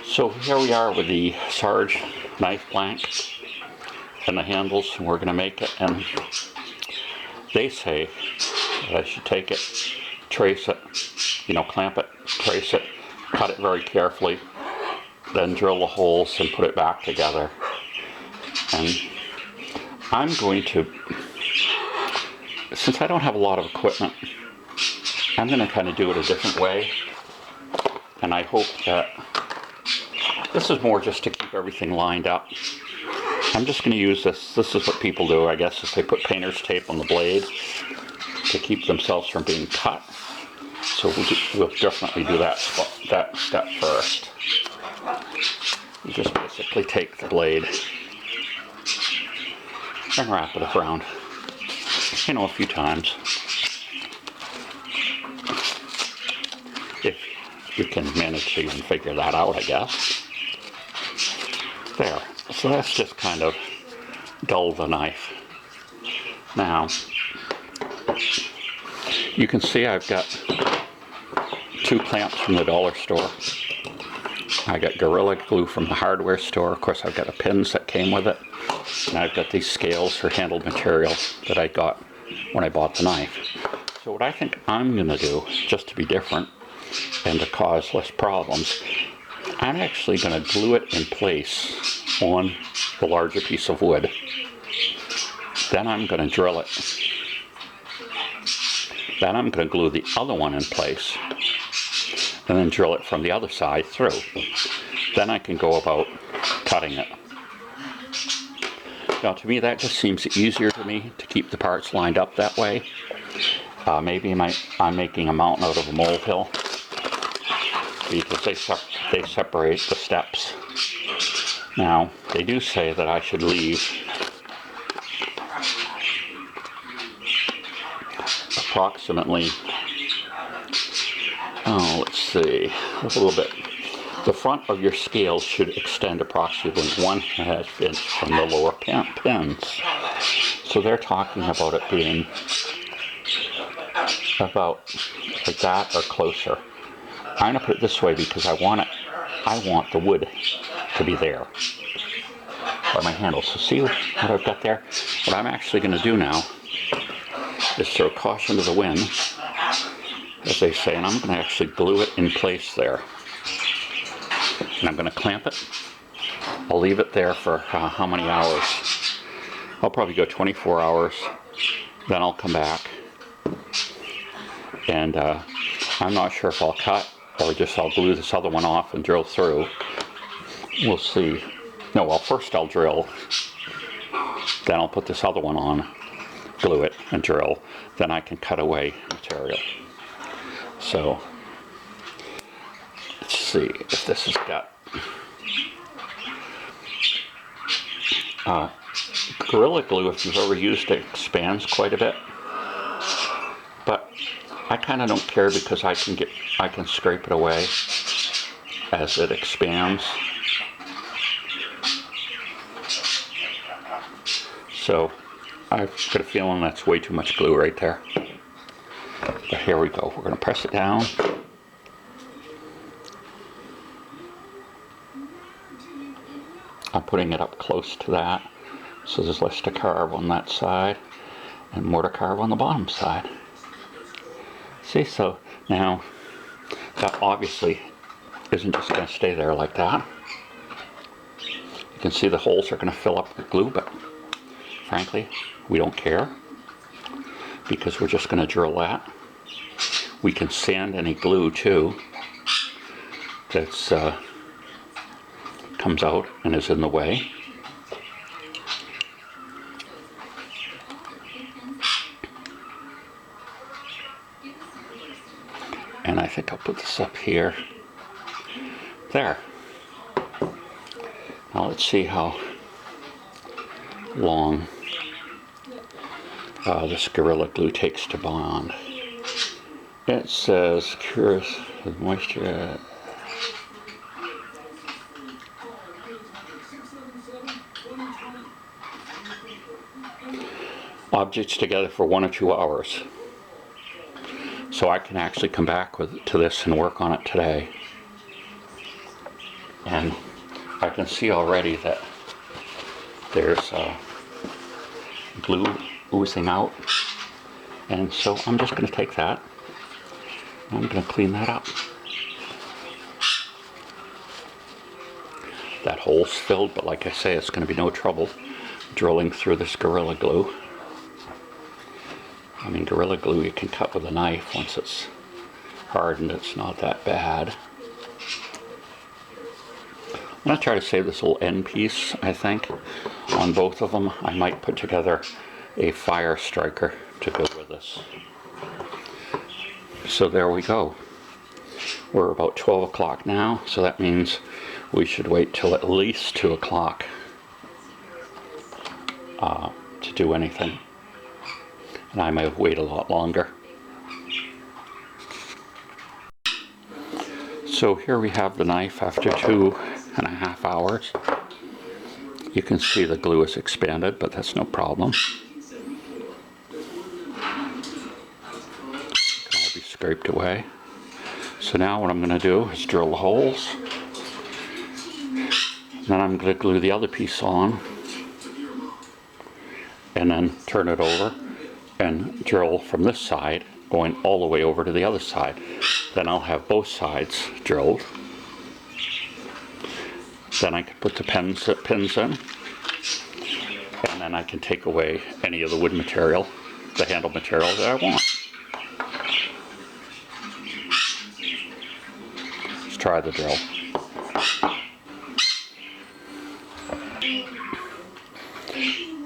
So here we are with the Sarge knife blank and the handles, and we're going to make it. And they say that I should take it, trace it, clamp it, trace it, cut it very carefully, then drill the holes and put it back together. And I'm going to, since I don't have a lot of equipment, I'm going to kind of do it a different way. And I hope that this is more just to keep everything lined up. I'm just going to use this. This is what people do, I guess, is they put painter's tape on the blade to keep themselves from being cut. So we'll definitely do that step first. You just basically take the blade and wrap it around, a few times. If you can manage to even figure that out, I guess. There. So that's just kind of dull the knife. Now, you can see I've got 2 clamps from the dollar store. I got Gorilla Glue from the hardware store. Of course, I've got the pins that came with it. And I've got these scales for handled material that I got when I bought the knife. So what I think I'm going to do, just to be different and to cause less problems, I'm actually going to glue it in place on the larger piece of wood. Then I'm going to drill it. Then I'm going to glue the other one in place and then drill it from the other side through. Then I can go about cutting it. Now, to me, that just seems easier to me to keep the parts lined up that way. Maybe I'm making a mountain out of a molehill, because they separate the steps. Now, they do say that I should leave approximately, let's see, a little bit. The front of your scale should extend approximately 1/2 inch from the lower pins. So they're talking about it being about like that or closer. I'm going to put it this way because I want the wood to be there by my handle. So see what I've got there? What I'm actually going to do now is throw caution to the wind, as they say, and I'm going to actually glue it in place there. And I'm going to clamp it. I'll leave it there for how many hours? I'll probably go 24 hours. Then I'll come back. And I'm not sure if I'll cut or just I'll glue this other one off and drill through. We'll see. No, well, first I'll drill. Then I'll put this other one on, glue it, and drill. Then I can cut away material. So, let's see if this has got Gorilla Glue, if you've ever used it, expands quite a bit. But I kind of don't care because I can scrape it away as it expands. So I've got a feeling that's way too much glue right there. But here we go. We're going to press it down. I'm putting it up close to that, so there's less to carve on that side and more to carve on the bottom side. See, so now that obviously isn't just going to stay there like that. You can see the holes are going to fill up with glue, but frankly, we don't care because we're just going to drill that. We can sand any glue too that's comes out and is in the way. And I think I'll put this up here. There. Now let's see how long this Gorilla Glue takes to bond. It says cures with moisture. Objects together for 1 or 2 hours. So I can actually come back to this and work on it today. And I can see already that there's glue oozing out. And so I'm just going to take that. I'm going to clean that up. That hole's filled, but like I say, it's going to be no trouble drilling through this Gorilla Glue. I mean, Gorilla Glue you can cut with a knife. Once it's hardened, it's not that bad. I'm going to try to save this little end piece, I think, on both of them. I might put together a fire striker to go with this. So there we go. We're about 12 o'clock now, so that means we should wait till at least 2 o'clock to do anything. And I may wait a lot longer. So here we have the knife after 2.5 hours. You can see the glue is expanded, but that's no problem. It can all be scraped away. So now what I'm going to do is drill the holes. Then I'm going to glue the other piece on. And then turn it over and drill from this side, going all the way over to the other side. Then I'll have both sides drilled. Then I can put the pins in. And then I can take away any of the wood material, the handle material that I want. Let's try the drill.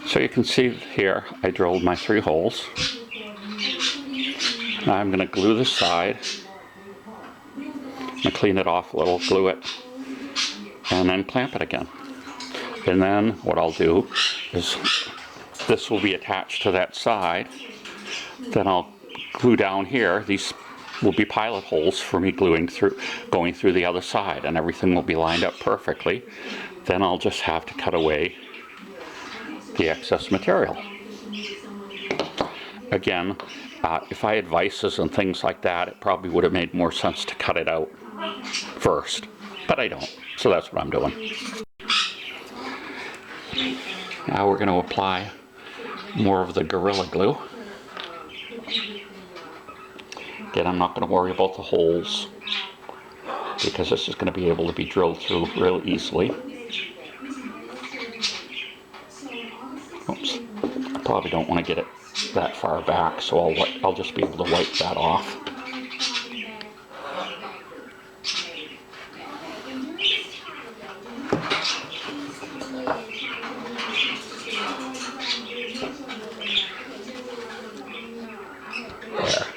So you can see here, I drilled my 3 holes. Now I'm going to glue this side. I'm going to clean it off a little, glue it, and then clamp it again. And then what I'll do is this will be attached to that side. Then I'll glue down here. These will be pilot holes for me going through the other side, and everything will be lined up perfectly. Then I'll just have to cut away the excess material. Again, if I had vices and things like that, it probably would have made more sense to cut it out first, but I don't, so that's what I'm doing. Now we're going to apply more of the Gorilla Glue. Again, I'm not going to worry about the holes because this is going to be able to be drilled through real easily. Oops, I probably don't want to get it that far back, so I'll just be able to wipe that off. There.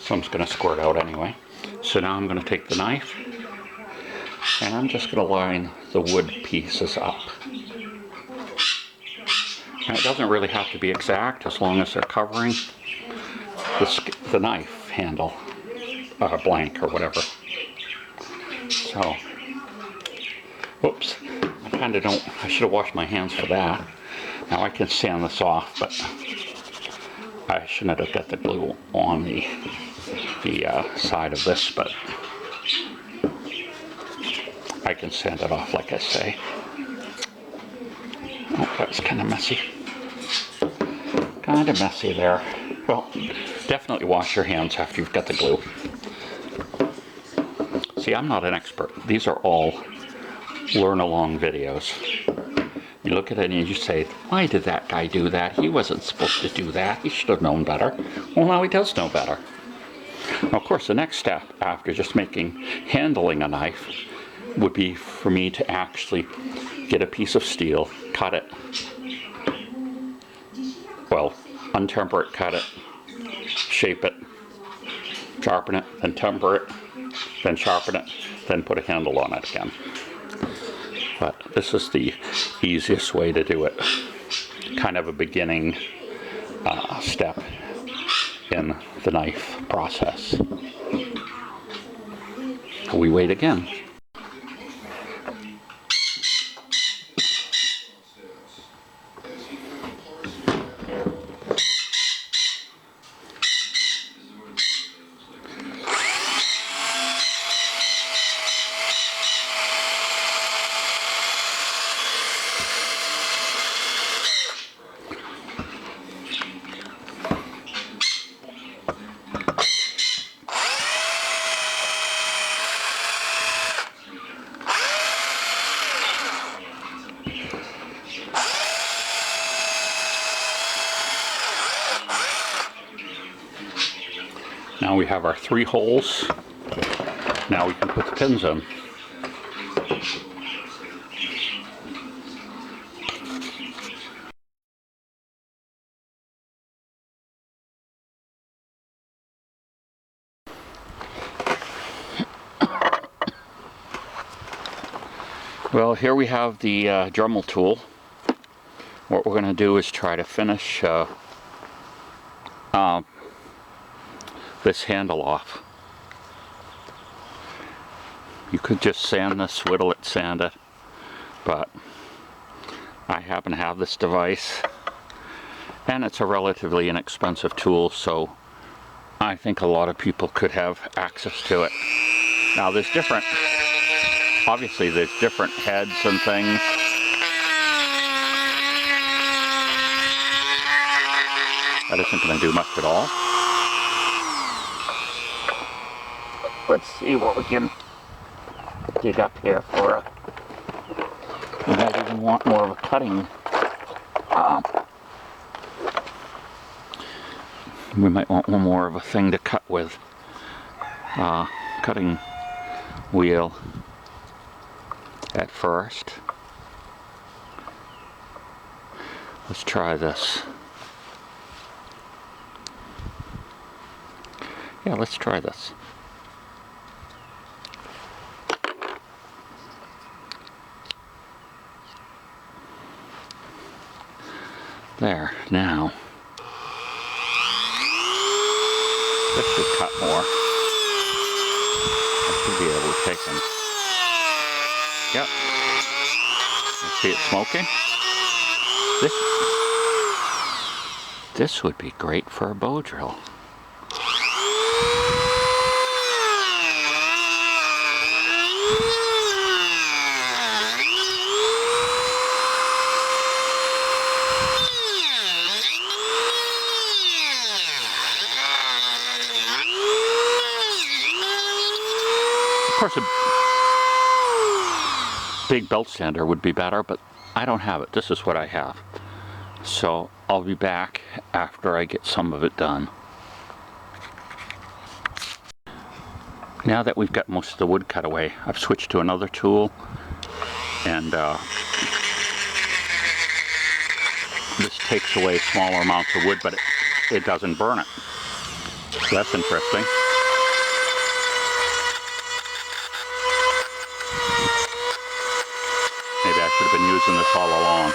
So I'm just going to squirt out anyway. So now I'm going to take the knife and I'm just going to line the wood pieces up. And it doesn't really have to be exact as long as they're covering the knife handle, blank or whatever. So, whoops, I should have washed my hands for that. Now I can sand this off, but I shouldn't have got the glue on the side of this, but I can sand it off like I say. Oh, that was kind of messy. Kind of messy there. Well, definitely wash your hands after you've got the glue. See, I'm not an expert. These are all learn-along videos. You look at it and you say, why did that guy do that? He wasn't supposed to do that. He should have known better. Well, now he does know better. Now, of course, the next step after just handling a knife would be for me to actually get a piece of steel, cut it, well, untemper it, cut it, shape it, sharpen it, then temper it, then sharpen it, then put a handle on it again. But this is the easiest way to do it. Kind of a beginning step in the knife process. We wait again. now we have our 3 holes. Now we can put the pins in. Well, here we have the Dremel tool. What we're going to do is try to finish this handle off. You could just sand this, whittle it, sand it, but I happen to have this device, and it's a relatively inexpensive tool, so I think a lot of people could have access to it. Now there's different, obviously there's different heads and things. That isn't going to do much at all. Let's see what we can dig up here for it. We might even want more of a cutting. We might want one more of a thing to cut with. Cutting wheel at first. Let's try this. Yeah, let's try this. There, now. This should cut more. I should be able to take them. Yep. You see it smoking? This would be great for a bow drill. Of course, a big belt sander would be better, but I don't have it. This is what I have. So I'll be back after I get some of it done. Now that we've got most of the wood cut away, I've switched to another tool, and this takes away smaller amounts of wood, but it doesn't burn it. So that's interesting. Maybe I should have been using this all along.